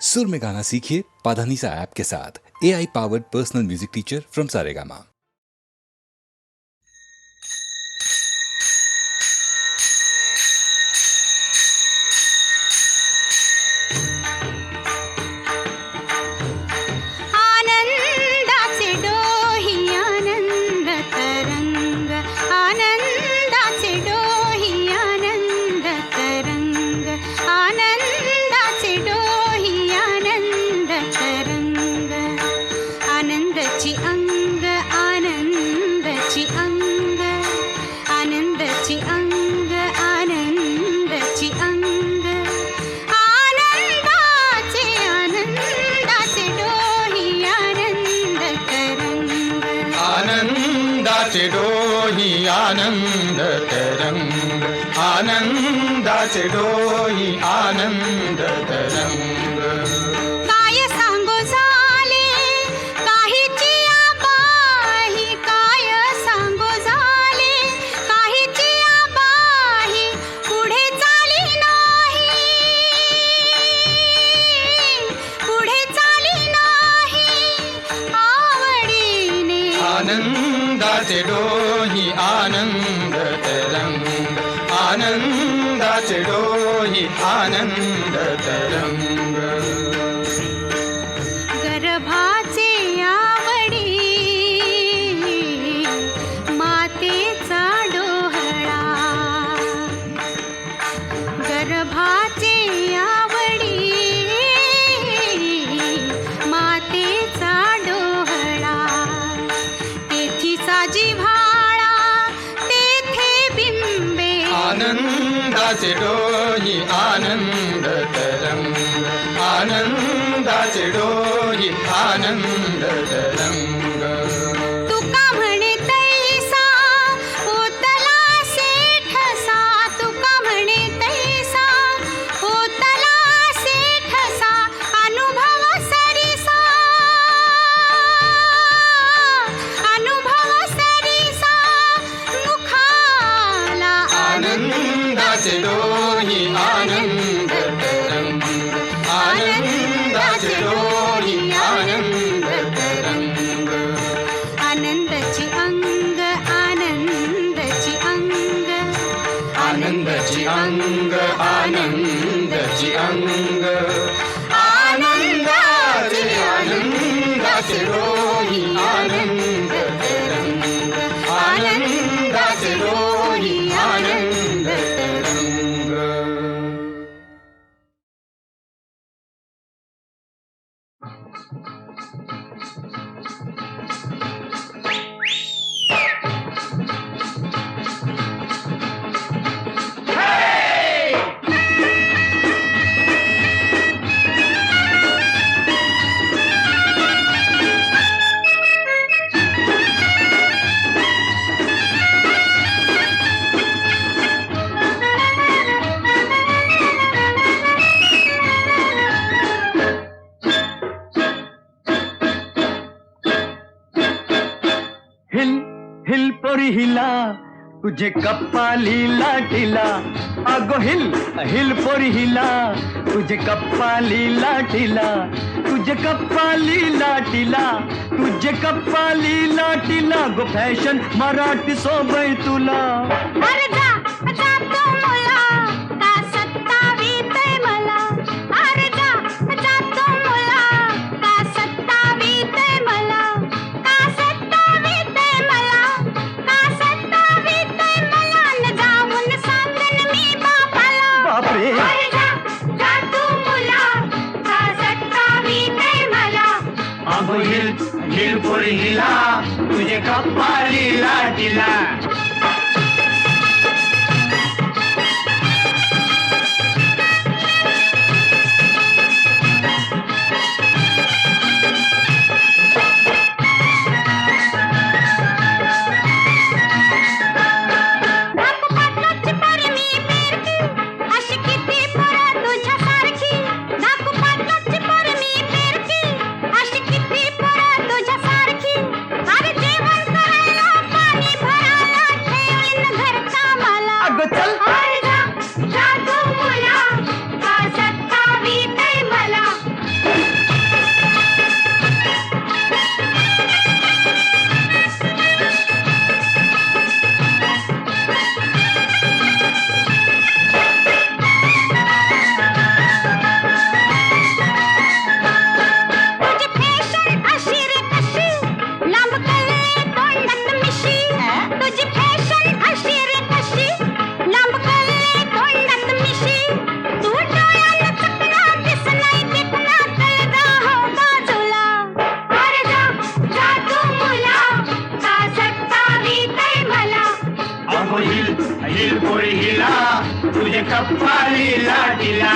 सुर में गाना सीखिए पाधानीसा ऐप के साथ। AI powered personal music teacher from Saregama. डोही आनंद तरंग आनंदाचे डोही आनंद तरंग काय सांगू झाले काहीची आबाही काय सांगू झाले काहीची आबाही पुढे चाली नाही आवडीने आनंदाचे डोही आनंद तरंग आनंदाचे डोही आनंद तरंग गर्भाचे आवडी मातेचा डोहळा गर्भाचे आवडी मातेचा डोहळा तेथी साजी भाळा तेथे बिंबे आनंदाचे डोही आनंद तरंग आनंदाचे डोही आनंद तरंग तुका म्हणे तैसा होतला सेठसा तुका म्हणे तैसा होतला सेठसा अनुभव सरिसा मुखाला आनंदाचे डोही आनंद तरंग आनंदाचे डोही आनंद तरंग आनंदाची अंग आनंदाची अंग आनंदाची अंग आनंदाची अंग आनंदाचे आनंदाचे डोही आनंद तरंग आनंदाचे डोही आनंद तरंग हिल हिल पोरी हिला तुझे कप्पाली लाटीला अगो हिल हिल पोरी हिला तुझे कप्पाली लाटीला तुझे कप्पाली लाटीला तुझे कप्पाली लाटीला गो फॅशन मराठी सोबय तुला अरे जा जा तो मुला का सत्तावीतय मला अरे जा जा तो मुला का सत्तावीतय मला का सत्तावीतय मला का सत्तावीतय मला न जाऊन सांगन मी बापाला बापरे अरे जा जा तू मुला का सत्तावीतय मला अगो हिल हिल पोरी हिला तुझे कप्पाली लाटीला नागपाटलाची पोरी मी फिरकी अशी किती पोरं तुझ्यासारखी नागपाटलाची पोरी मी फिरकी अशी किती पोरं तुझ्यासारखी अरे जेवण करायला पाणी भरायला लाटीला.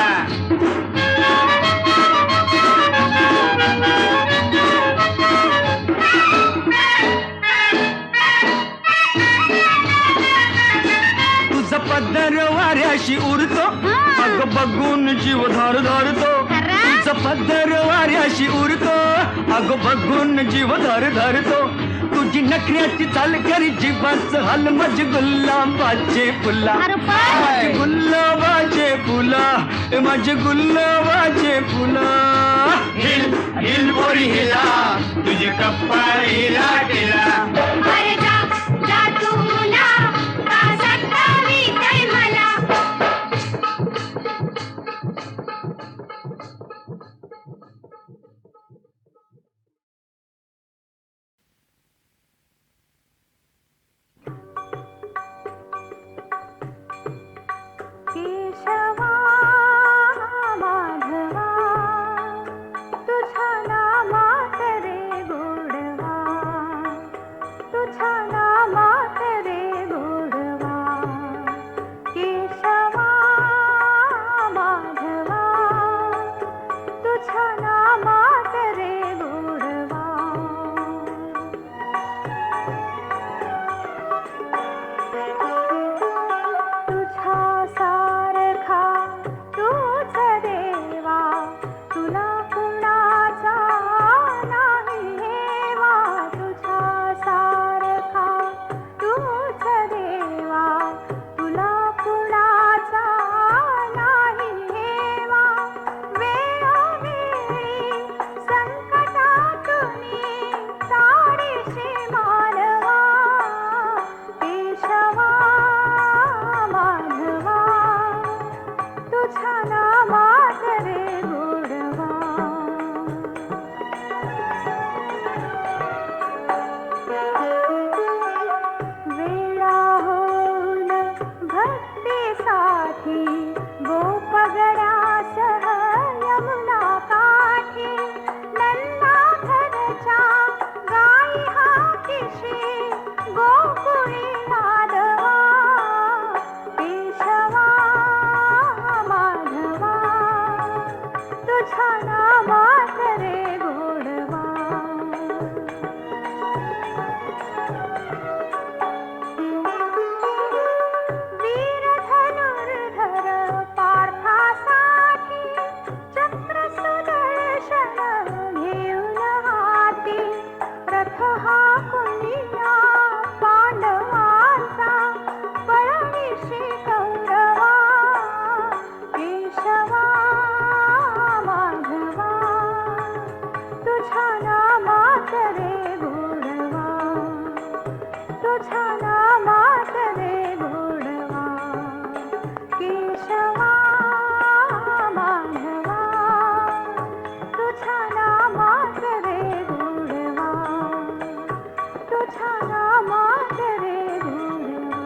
तुझा पदर वाऱ्याशी उरतो अग बघून जीव धर धरतो. तुझा पदर वाऱ्याशी उरतो अग बघून जीव धर धरतो. तुझी नखऱ्याची चाल करी जीवाच हाल माझे गुलाबाचे फुला. माझे गुलाबाचे फुला माझे गुलाबाचे फुला. हिल हिल पोरी हिला तुझे कप्पाळी लाटीला. अरे जा जा तू मुला का सतावीतय मला. केशवा माधवा तुझ्या नामात रे गोडवा. तुझ्या नामात रे गोडवा. केशवा माधवा तुझ्या नामात रे गोडवा. तुझ्या सारखा तूच देवा तुला कुणाचा नाही हेवा. तुझ्या सारखा तूच देवा तुला कुणाचा नाही हेवा. वेळोवेळी संकटातुनी ताडीशी मानवा. केशवा माधवा तुझ्या नामात रे गोडवा. वेळा होऊन भक्तीसाठी गोपगडासह यमुना काठी. नंदाघरच्या गाई हाकीशी गोकुळी नादवा. केशवा माधवा तुझ्या नामात रे गोडवा. वीर धनुर्धर पार्थासाठी चक्र सुदर्शन घेऊन हाती. रथ हा कुणिया पांडवांचा पळविशी कौरवा. केशवा माधवा तुझ्या नामात रे गोडवा. तुझ्या नामात रे गोडवा. केशवा माधवा तुझ्या नामात रे गोडवा. तुझ्या नामात रे गोडवा.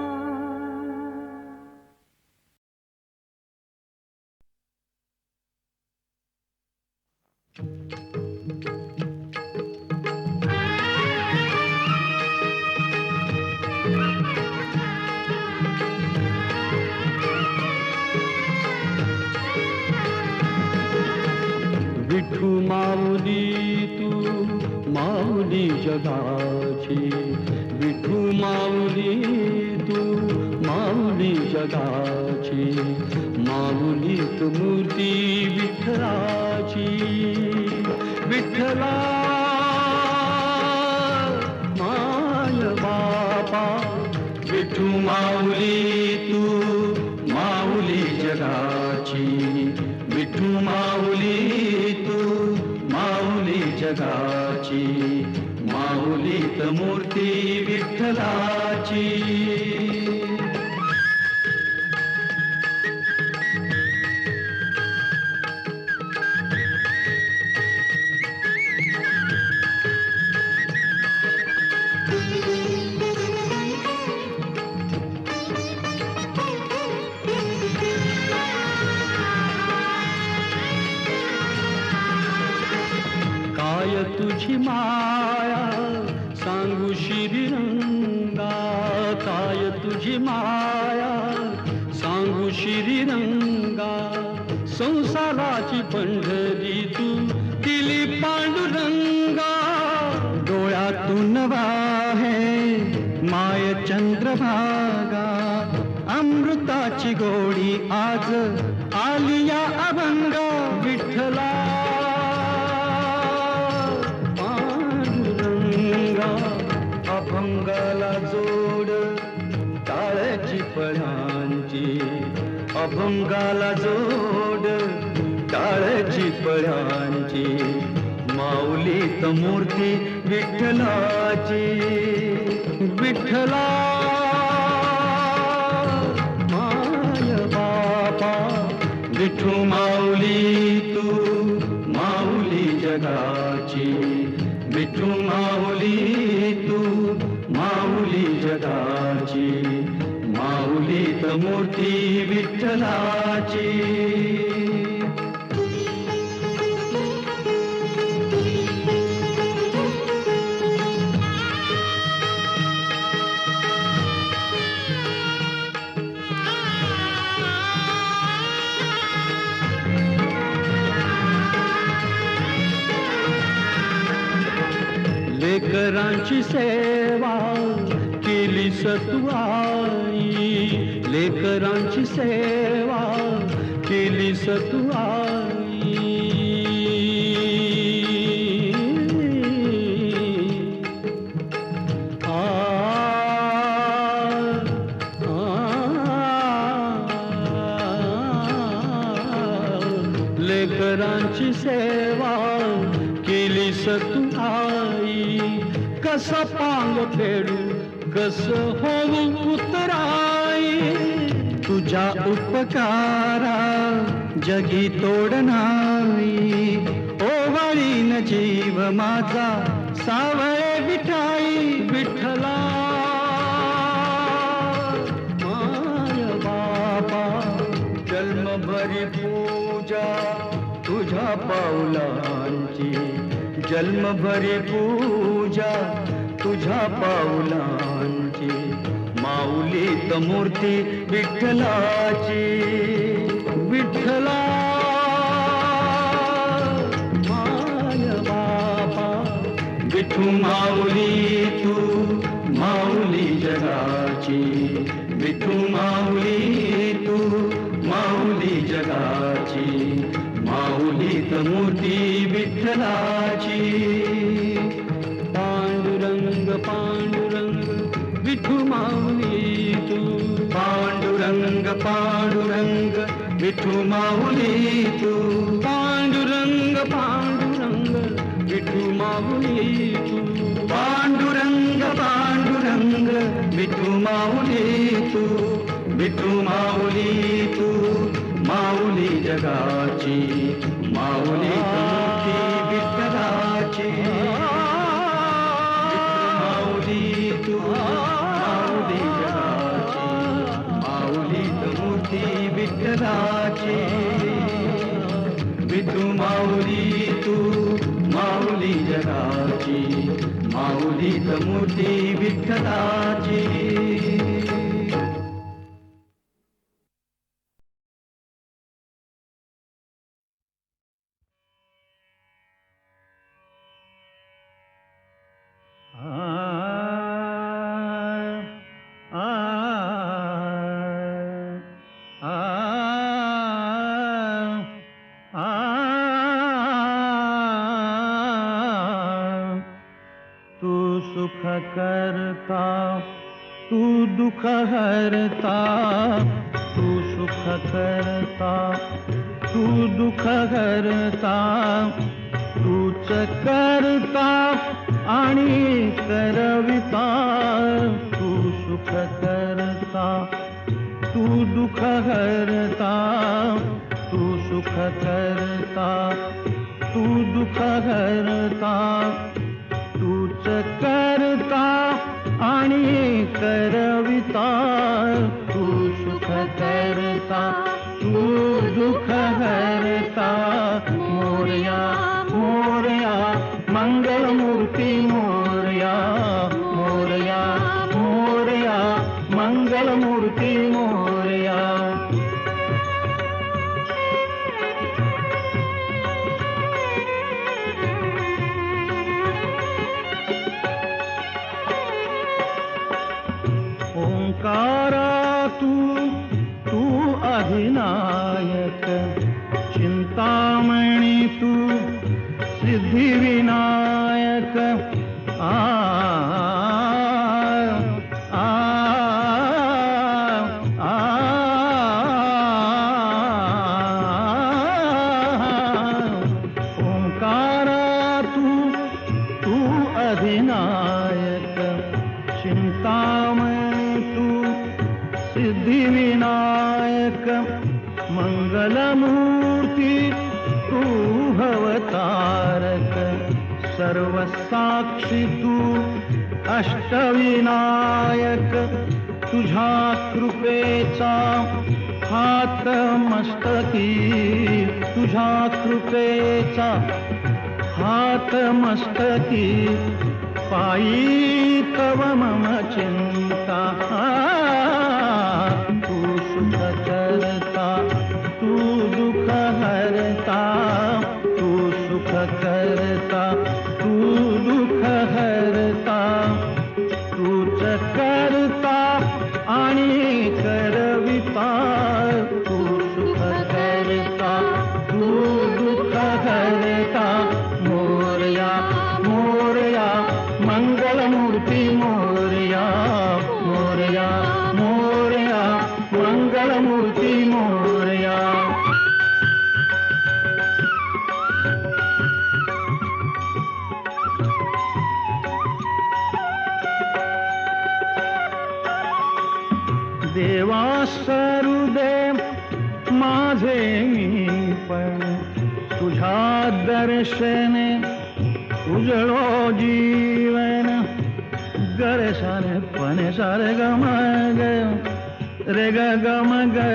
विठू माऊली तू माऊली जगाची. विठू माऊली तू माऊली जगाची. माऊलीत मूर्ती विठ्ठलाची. विठ्ठला माय बापा. विठू माऊली तू माऊली जगाची. विठू माऊली तू माऊली जगाची. माऊलीत मूर्ती विठ्ठलाची. काय तुझी माया सांगू श्रीरंगा. काय तुझी माया सांगू श्रीरंगा. संसाराची पंढरी तू दिली पांडुरंगा. डोळ्यातून वाहे माय चंद्रभागा, अमृताची गोडी आज आली या अभंगा. विठ्ठला पांडुरंगा, अभंगाला जोड टाळ्याची पळ्यांची, अभंगाला जोड टाळ्याची पळ्यांची. माऊलीत मूर्ती विठ्ठलाची. विठ्ठला माय बापा, विठू माऊली तू माऊली जगाची. विठू माऊली तू माऊली जगाची. माऊलीत मूर्ती विठ्ठलाची. लेकरांची सेवा केली तू आई. लेकरांची सेवा केली तू आई. लेकरांची सेवा केली तू आई. कसा पांग फेडू कस होऊ उतराई. तुझ्या उपकारा जगी तोड नाही. ओवाळीन जीव माझा सावळे विठाई. विठ्ठला माय बापा, जन्मभरी पूजा तुझ्या पाऊलांची. जन्मभरी पूजा तुझ्या पाऊलांची. माऊलीत मूर्ती विठ्ठलाची. विठ्ठला माय बापा, विठू माऊली तू माऊली जगाची. विठू माऊली तू माऊली जगाची. माऊलीत मूर्ती विठ्ठलाची. पांडुरंग पांडुरंग विठू माऊली तू. पांडुरंग पांडुरंग विठू माऊली तू. पांडुरंग पांडुरंग विठू माऊली तू. पांडुरंग पांडुरंग विठू माऊली तू. विठू माऊली तू माऊली जगाची. माऊली मूर्ती विठ्ठलाची. माऊली तू माऊली जगाची. माऊलीत मूर्ती विठ्ठलाची. विठू माऊली तू माऊली जगाची. माऊलीत मूर्ती विठ्ठलाची. तू सुख करता तू दुख हरता. तू सुख करता तू दुख हरता. तूच करता आणि करविता. तू सुख करता तू दुख हरता. तू सुख करता तू दुख हरता. तूच करता आणि करविता. तू सुख करता तू दुख हरता. मोरया मोरया मंगलमूर्ती मोरया. मोरया मोरया मंगलमूर्ती मोरया. सिद्धिविनायक आ आ आ ओंकारा तू अधिनायक चिंतामणी तू सिद्धिविनायक मंगलमूर्ती तू भवतारक सर्वसाक्षी तू अष्टविनायक तुझ्या कृपेचा हात मस्तकी तुझ्या कृपेचा हात मस्तकी पायी तव मम चिंता तू सुख करता तू दुःख हरता तू सुख करता तू दुःख हरता तूच करता आणि करविता तू सुख करता तू दुःख हरता मोरया मोरया मंगलमूर्ती मोरया मोरया मोरया मंगलमूर्ती मोरया देवा सरुदेव माझे मी पण तुझ्या दर्शने उजळो जीवन गरे सारे पणे सारे गम ग रे ग गम ग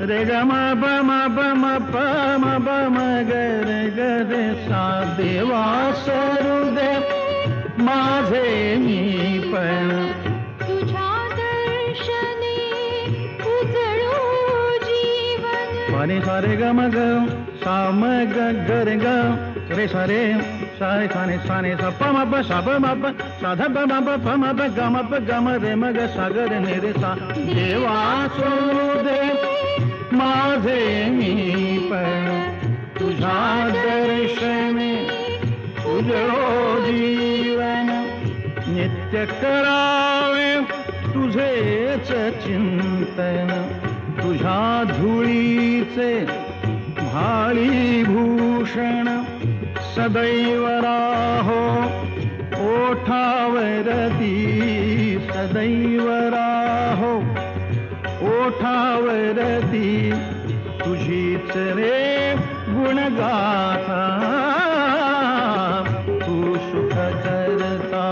रे ग म प म प म प म प म ग रे ग रे सा देवा सरुदेव माझे मी पण तुझ्या दर्शने उजळो जीवन पणे सारे गम ग सा म ग ग रे सारे सारे साने साने सा प म प सा प म प सा ध प म प प म प ग म प ग म रे म ग सा ग रे ने रे सा देवा सरुदेव माझे मी पण तुझ्या दर्शने उजळो जीवन नित्य करावे तुझेच चिंतन तुझ्या धुळीचे भाळी भूषण सदैव राहो ओठावरती सदैव राहो ओठावरती तुझीच रे गुणगाथा तू सुख करता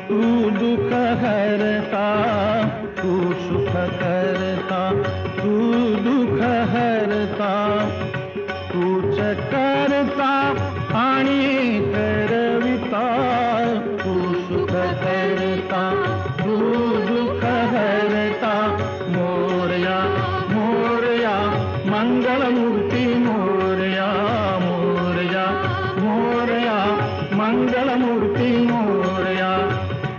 तू दुःख हरता तू सुख करता तू दुःख हरता तूच करता आणि करविता तू सुख करता तू दुःख हरता मोरया मोरया मंगलमूर्ती मोरया मोरया मोरया मंगलमूर्ती मोरया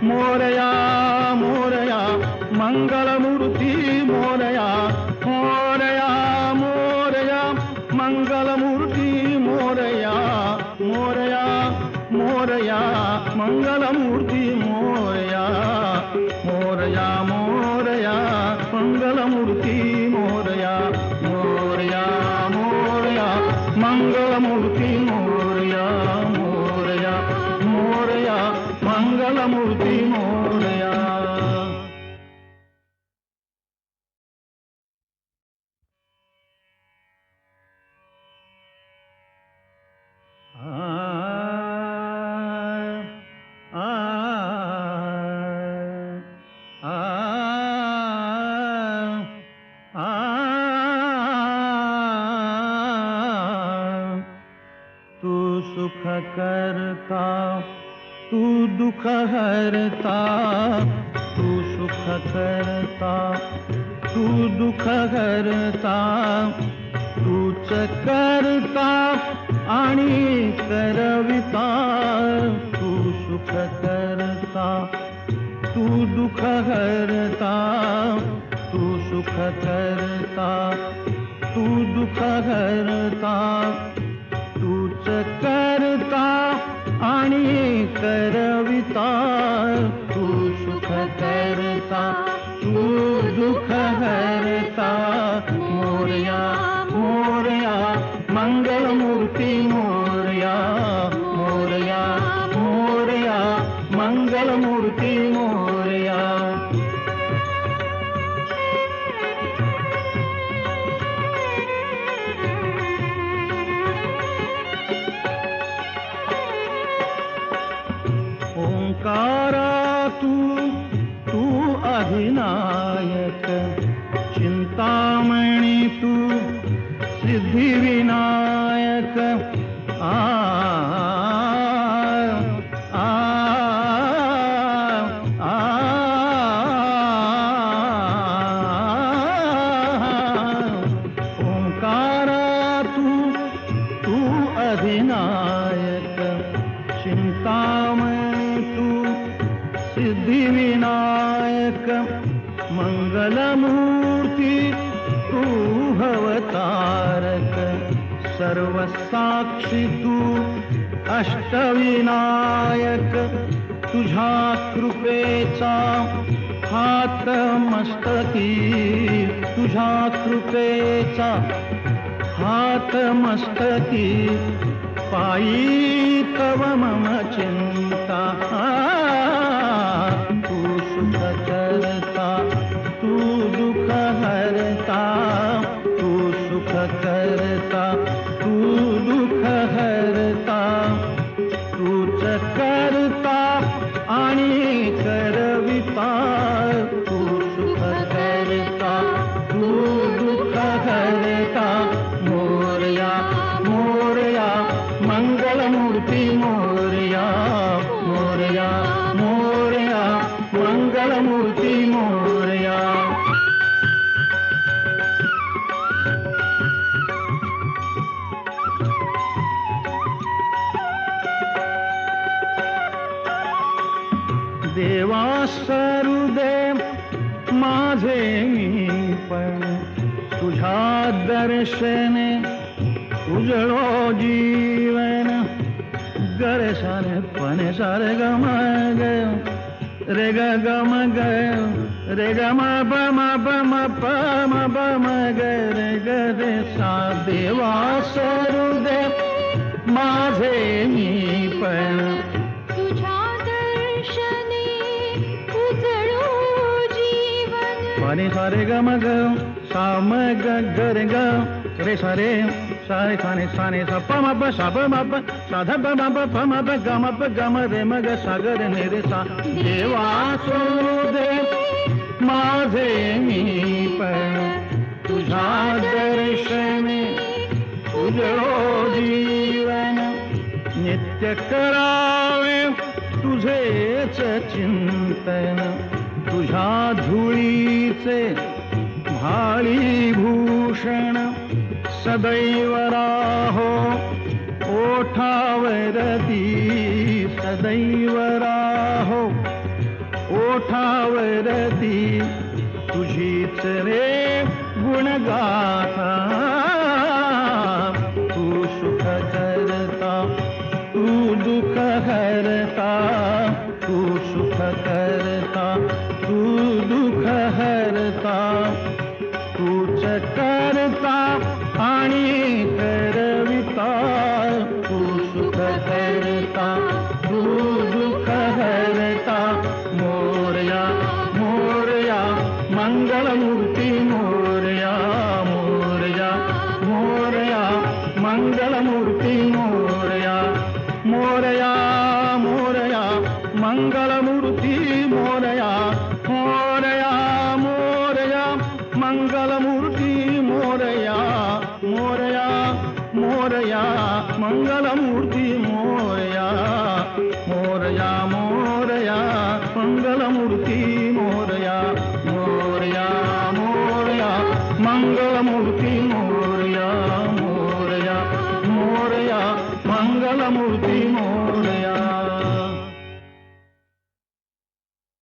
मोरया मोरया मंगलमूर्ती मोरया मोरया मोरया मंगलमूर्ती मोरया मोरया मोरया मंगलमूर्ती मोरया मोरया मोरया मंगलमूर्ती मोरया मोरया मोरया मंगलमूर्ती मोरया मोरया मोरया मंगलमूर्ती मोरया तू सुख करता तू दुःख हरता तू सुख करता तू दुःख हरता तूच करता आणि करविता तू सुख करता तू दुःख हरता तू सुख करता तू दुःख हरता तूच करता करविता, तू सुख करता, तू दुःख हरता. मोरया मोरया मंगलमूर्ती मोरया, मोरया मोरया मंगलमूर्ती मोरया. ओंकारा तू अधिनायक, चिंतामणी तू सिद्धिविनायक. आ आ आ ओंकारा तू अधिनायक, चिंतामणी तू सिद्धिविनायक. मंगलमूर्ती तू भवतारक, सर्वसाक्षी तू अष्टविनायक. तुझ्या कृपेचा हात मस्तकी, तुझ्या कृपेचा हात मस्तकी. पायी तव मम चिंता, तू सुख करता, तू दुःख हरता. तू सुख करता, तू दुःख हरता. तूच करता आणि करविता, तू सुख करता, तू दुःख हरता. मोरया मोरया मंगलमूर्ती मोरया, मोरया मोरया मंगलमूर्ती मोरया. देवा सरुदेव माझे मी पण, तुझ्या दर्शने उजळो जीवन. गरे सारे पणे सारे गम ग रे ग गम ग रे ग म प म प म प म प म ग रे ग रे सा. देवा सरुदेव माझे मी पण, तुझ्या दर्शने उजळो जीवन. पाणी सारे गम ग सा म ग ग रे ग रे सारे सारे साने साने सा प म प सा प म प सा ध प म प प म प ग म प ग म रे म ग सा ग रे ने रे सा. देवा सरुदेव माझे मी पण, तुझ्या दर्शने उजळो जीवन. नित्य करावे तुझेच चिंतन, तुझ्या धुळीचे भाळी भूषण. सदैव राहो ओठावरती, सदैव राहो ओठावरती. तुझीच रे गुणगाथा, तू सुख करता, तू दुःख हरता. तू सुख करता, तू दुःख हरता. तूच करता आणि करविता, तू सुख करता, तू दुःख हरता. मोरया मोरया मंगलमूर्ती मोरया, मोरया मोरया मंगलमूर्ती मोरया. मोरया मोरया मंगलमूर्ती मोरया, मोरया मोरया मंगलमूर्ती मोरया. मोरया मोरया मंगलमूर्ती